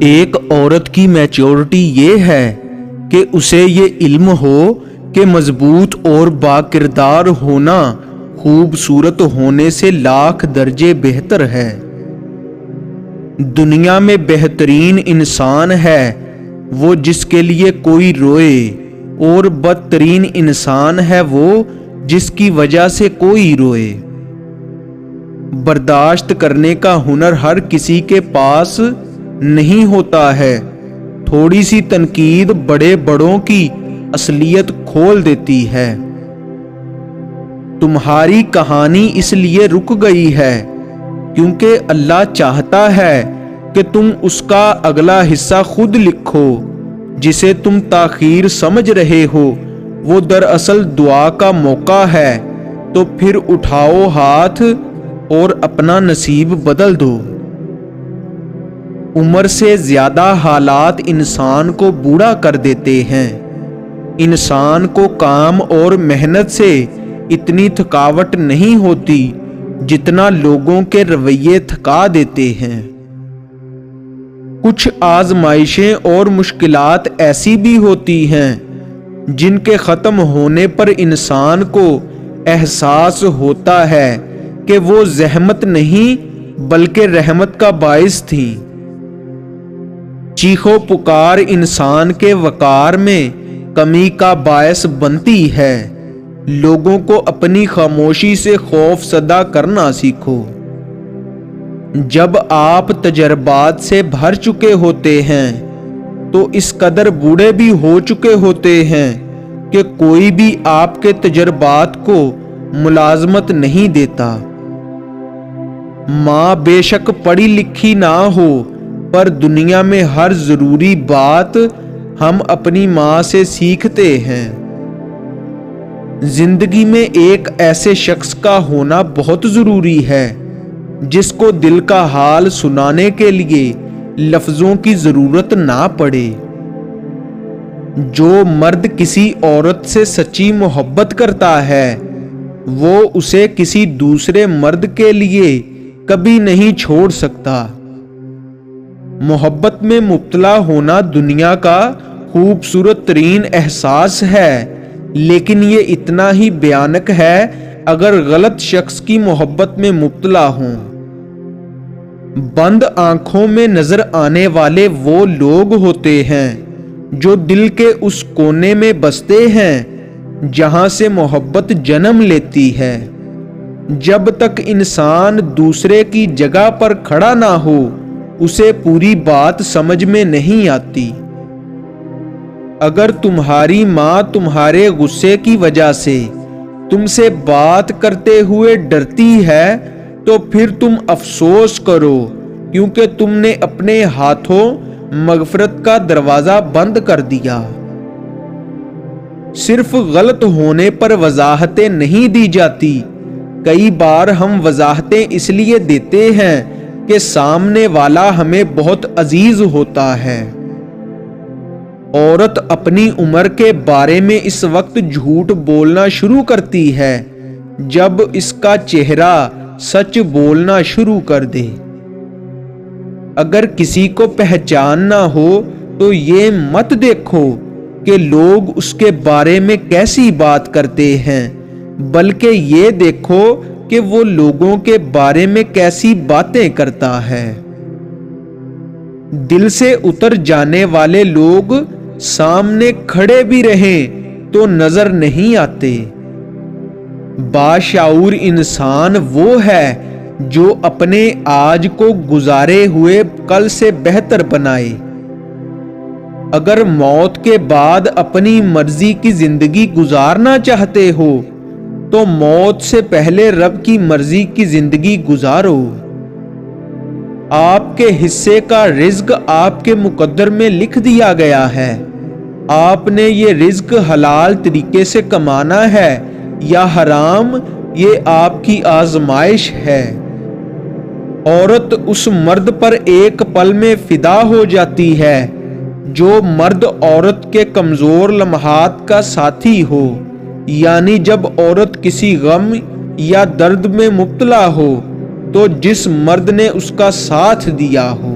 ایک عورت کی میچورٹی یہ ہے کہ اسے یہ علم ہو کہ مضبوط اور باکردار ہونا خوبصورت ہونے سے لاکھ درجے بہتر ہے۔ دنیا میں بہترین انسان ہے وہ جس کے لیے کوئی روئے، اور بدترین انسان ہے وہ جس کی وجہ سے کوئی روئے۔ برداشت کرنے کا ہنر ہر کسی کے پاس نہیں ہوتا ہے۔ تھوڑی سی تنقید بڑے بڑوں کی اصلیت کھول دیتی ہے۔ تمہاری کہانی اس لیے رک گئی ہے کیونکہ اللہ چاہتا ہے کہ تم اس کا اگلا حصہ خود لکھو۔ جسے تم تاخیر سمجھ رہے ہو وہ دراصل دعا کا موقع ہے، تو پھر اٹھاؤ ہاتھ اور اپنا نصیب بدل دو۔ عمر سے زیادہ حالات انسان کو بوڑھا کر دیتے ہیں۔ انسان کو کام اور محنت سے اتنی تھکاوٹ نہیں ہوتی جتنا لوگوں کے رویے تھکا دیتے ہیں۔ کچھ آزمائشیں اور مشکلات ایسی بھی ہوتی ہیں جن کے ختم ہونے پر انسان کو احساس ہوتا ہے کہ وہ زحمت نہیں بلکہ رحمت کا باعث تھیں۔ چیخو پکار انسان کے وقار میں کمی کا باعث بنتی ہے۔ لوگوں کو اپنی خاموشی سے خوف زدہ کرنا سیکھو۔ جب آپ تجربات سے بھر چکے ہوتے ہیں تو اس قدر بوڑھے بھی ہو چکے ہوتے ہیں کہ کوئی بھی آپ کے تجربات کو ملازمت نہیں دیتا۔ ماں بے شک پڑھی لکھی نہ ہو، پر دنیا میں ہر ضروری بات ہم اپنی ماں سے سیکھتے ہیں۔ زندگی میں ایک ایسے شخص کا ہونا بہت ضروری ہے جس کو دل کا حال سنانے کے لیے لفظوں کی ضرورت نہ پڑے۔ جو مرد کسی عورت سے سچی محبت کرتا ہے وہ اسے کسی دوسرے مرد کے لیے کبھی نہیں چھوڑ سکتا۔ محبت میں مبتلا ہونا دنیا کا خوبصورت ترین احساس ہے، لیکن یہ اتنا ہی بھیانک ہے اگر غلط شخص کی محبت میں مبتلا ہوں۔ بند آنکھوں میں نظر آنے والے وہ لوگ ہوتے ہیں جو دل کے اس کونے میں بستے ہیں جہاں سے محبت جنم لیتی ہے۔ جب تک انسان دوسرے کی جگہ پر کھڑا نہ ہو اسے پوری بات سمجھ میں نہیں آتی۔ اگر تمہاری ماں تمہارے غصے کی وجہ سے تم سے بات کرتے ہوئے ڈرتی ہے تو پھر تم افسوس کرو، کیونکہ تم نے اپنے ہاتھوں مغفرت کا دروازہ بند کر دیا۔ صرف غلط ہونے پر وضاحتیں نہیں دی جاتی، کئی بار ہم وضاحتیں اس لیے دیتے ہیں کہ سامنے والا ہمیں بہت عزیز ہوتا ہے۔ عورت اپنی عمر کے بارے میں اس وقت جھوٹ بولنا شروع کرتی ہے جب اس کا چہرہ سچ بولنا شروع کر دے۔ اگر کسی کو پہچاننا ہو تو یہ مت دیکھو کہ لوگ اس کے بارے میں کیسی بات کرتے ہیں، بلکہ یہ دیکھو کہ وہ لوگوں کے بارے میں کیسی باتیں کرتا ہے۔ دل سے اتر جانے والے لوگ سامنے کھڑے بھی رہیں تو نظر نہیں آتے۔ باشعور انسان وہ ہے جو اپنے آج کو گزارے ہوئے کل سے بہتر بنائے۔ اگر موت کے بعد اپنی مرضی کی زندگی گزارنا چاہتے ہو تو موت سے پہلے رب کی مرضی کی زندگی گزارو۔ آپ کے حصے کا رزق آپ کے مقدر میں لکھ دیا گیا ہے۔ آپ نے یہ رزق حلال طریقے سے کمانا ہے یا حرام، یہ آپ کی آزمائش ہے۔ عورت اس مرد پر ایک پل میں فدا ہو جاتی ہے جو مرد عورت کے کمزور لمحات کا ساتھی ہو، یعنی جب عورت کسی غم یا درد میں مبتلا ہو تو جس مرد نے اس کا ساتھ دیا ہو۔